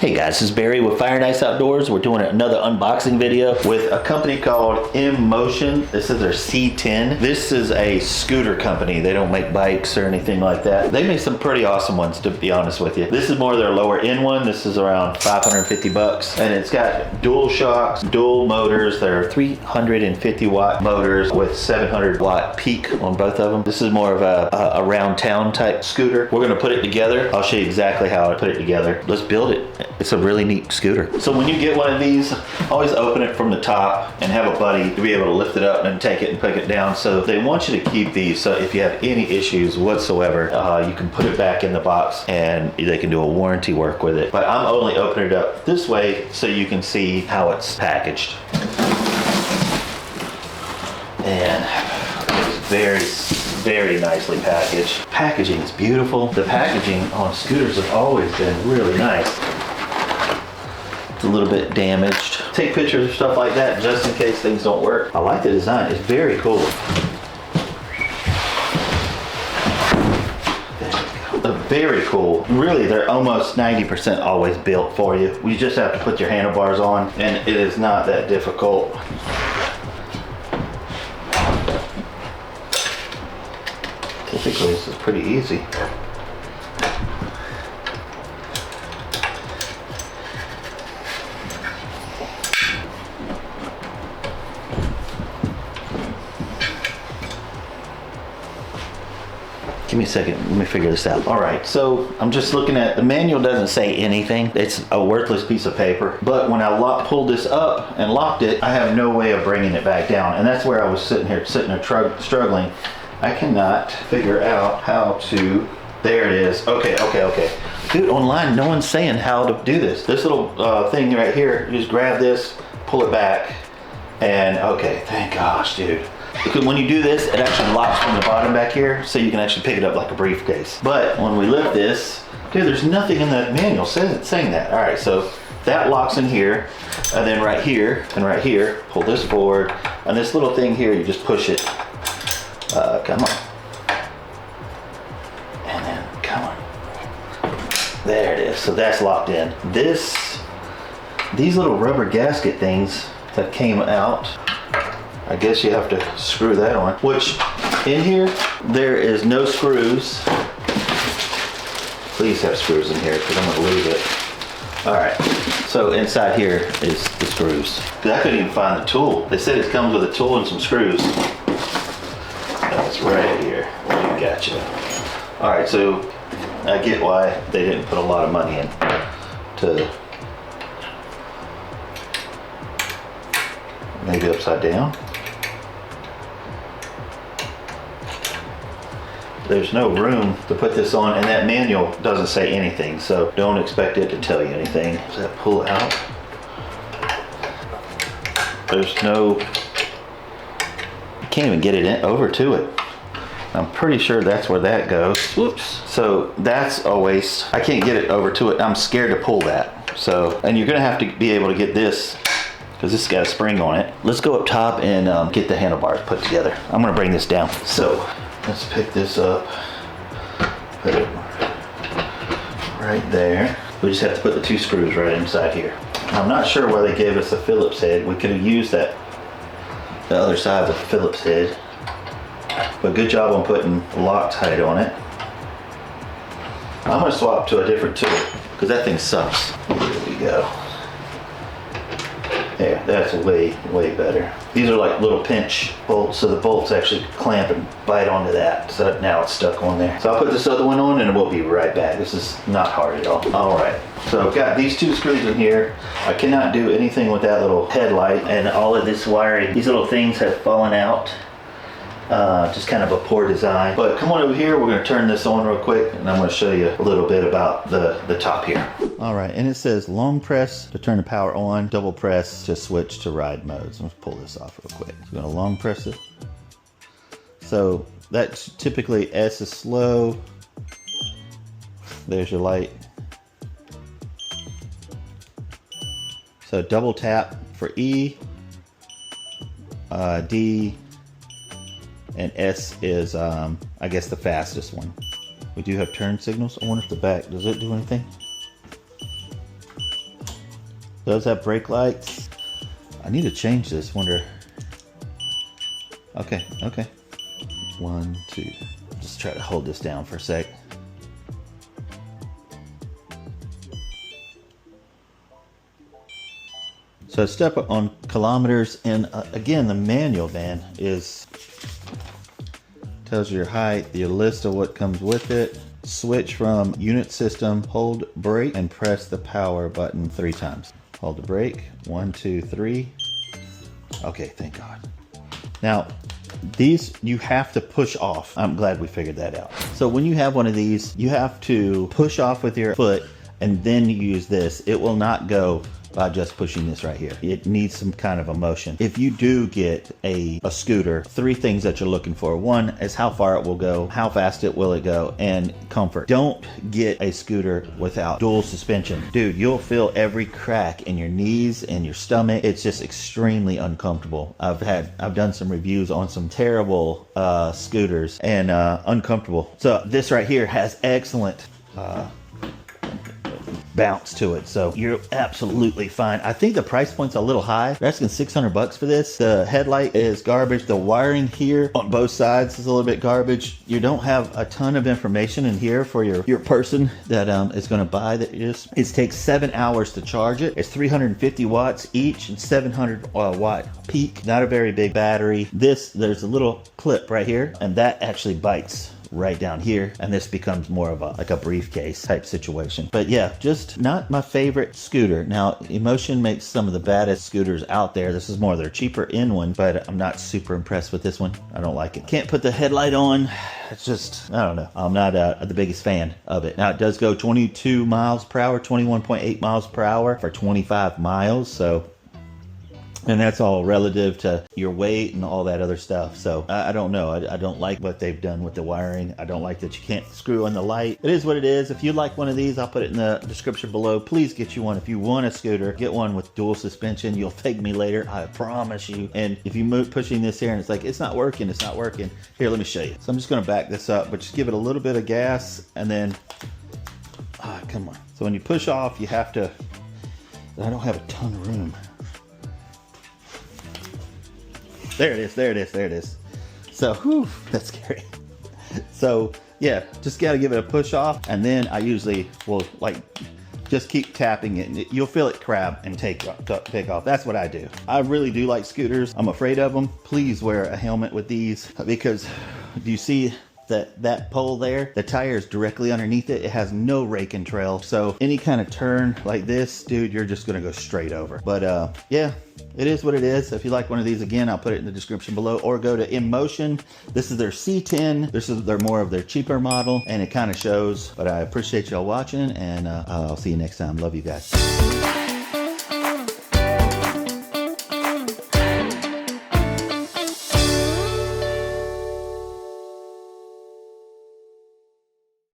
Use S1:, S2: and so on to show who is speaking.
S1: Hey guys, this is Barry with FaO&x Outdoors. We're doing another unboxing video with a company called Inmotion. This is their C10. This is a scooter company. They don't make bikes or anything like that. They make some pretty awesome ones, to be honest with you. This is more their lower end one. This is around 550 bucks. And it's got dual shocks, dual motors. They're 350 watt motors with 700 watt peak on both of them. This is more of a around town type scooter. We're gonna put it together. I'll show you exactly how I put it together. Let's build it. It's a really neat scooter. So when you get one of these, always open it from the top and have a buddy to be able to lift it up and take it and pick it down. So they want you to keep these, so if you have any issues whatsoever, you can put it back in the box and they can do a warranty work with it. But I'm only opening it up this way so you can see how it's packaged. And it's very nicely packaged. Packaging is beautiful. The packaging on scooters has always been really nice. It's a little bit damaged. Take pictures of stuff like that just in case things don't work. I like the design. It's very cool. Very cool. Really, they're almost 90% always built for you. You just have to put your handlebars on, and it is not that difficult. Typically, this is pretty easy. Give me a second, let me figure this out. All right, so I'm just looking at, the manual doesn't say anything. It's a worthless piece of paper. But when I pulled this up and locked it, I have no way of bringing it back down. And that's where I was sitting there struggling. I cannot figure out how to, there it is. Okay. Dude, online, no one's saying how to do this. This little thing right here, you just grab this, pull it back, and okay, thank gosh, dude. Because when you do this, it actually locks from the bottom back here, so you can actually pick it up like a briefcase. But when we lift this, dude, there's nothing in the manual saying that. All right, so that locks in here, and then right here and right here, pull this forward, and this little thing here, you just push it. Come on. And then, come on. There it is, so that's locked in. These little rubber gasket things that came out, I guess you have to screw that on, which in here, there is no screws. Please have screws in here because I'm gonna lose it. All right, so inside here is the screws. I couldn't even find the tool. They said it comes with a tool and some screws. That's right here, you gotcha. All right, so I get why they didn't put a lot of money in to maybe upside down. There's no room to put this on, and that manual doesn't say anything, so don't expect it to tell you anything. Does that pull out? There's no, you can't even get it in, over to it. I'm pretty sure that's where that goes. Whoops. So that's a waste. I can't get it over to it. I'm scared to pull that. So, and you're gonna have to be able to get this, because this has got a spring on it. Let's go up top and get the handlebars put together. I'm gonna bring this down. So let's pick this up, put it right there. We just have to put the two screws right inside here. I'm not sure why they gave us a Phillips head. We could have used that, the other side of the Phillips head. But good job on putting Loctite on it. I'm gonna swap to a different tool because that thing sucks. There we go. Yeah, that's way better. These are like little pinch bolts, so the bolts actually clamp and bite onto that. So now it's stuck on there. So I'll put this other one on and we'll be right back. This is not hard at all. All right, so I've got these two screws in here. I cannot do anything with that little headlight, and all of this wiring, these little things have fallen out. Just kind of a poor design. But come on over here, we're gonna turn this on real quick, and I'm gonna show you a little bit about the top here. All right, and it says long press to turn the power on, double press to switch to ride modes. Let's pull this off real quick. So we're gonna long press it. So that's typically S is slow. There's your light. So double tap for E, D, and S is, I guess, the fastest one. We do have turn signals. I wonder if the back, does it do anything? Does have brake lights. I need to change this, wonder. Okay, okay. 1, 2. Just try to hold this down for a sec. So step up on kilometers, and again, the manual, man, tells you your height, your list of what comes with it. Switch from unit system, hold brake, and press the power button 3 times. Hold the brake, 1, 2, 3. Okay, thank God. Now, these you have to push off. I'm glad we figured that out. So when you have one of these, you have to push off with your foot and then you use this. It will not go by just pushing this right here. It needs some kind of a motion. If you do get a scooter, 3 things that you're looking for. 1 is how far it will go, how fast it will go, and comfort. Don't get a scooter without dual suspension. Dude, you'll feel every crack in your knees and your stomach. It's just extremely uncomfortable. I've done some reviews on some terrible scooters and uncomfortable. So this right here has excellent bounce to it, so you're absolutely fine. I think the price point's a little high. They're asking $600 for this. The headlight is garbage. The wiring here on both sides is a little bit garbage. You don't have a ton of information in here for your person that is going to buy this. It takes 7 hours to charge it. It's 350 watts each and 700 watt peak. Not a very big battery. There's a little clip right here, and that actually bites right down here, and this becomes more of a briefcase type situation. But yeah, just not my favorite scooter. Now, Inmotion makes some of the baddest scooters out there. This is more of their cheaper end one, but I'm not super impressed with this one. I don't like it. Can't put the headlight on. It's just, I don't know. I'm not the biggest fan of it. Now, it does go 22 miles per hour, 21.8 miles per hour for 25 miles. So, and that's all relative to your weight and all that other stuff. So I don't know. I don't like what they've done with the wiring. I don't like that you can't screw on the light. It is what it is. If you like one of these, I'll put it in the description below. Please get you one. If you want a scooter, get one with dual suspension. You'll thank me later. I promise you. And if you move pushing this here and it's like, it's not working, it's not working. Here, let me show you. So I'm just going to back this up, but just give it a little bit of gas and then, come on. So when you push off, you have to, I don't have a ton of room. There it is, there it is, there it is. So, whew, that's scary. So, yeah, just gotta give it a push off, and then I usually will, like, just keep tapping it, and you'll feel it crab and take off. That's what I do. I really do like scooters. I'm afraid of them. Please wear a helmet with these, because do you see that pole there? The tire is directly underneath it. It has no rake and trail. So any kind of turn like this, dude, you're just gonna go straight over. But yeah, it is what it is. If you like one of these, again, I'll put it in the description below, or go to Inmotion. This is their C10. This is their more of their cheaper model, and it kind of shows. But I appreciate y'all watching, and I'll see you next time. Love you guys.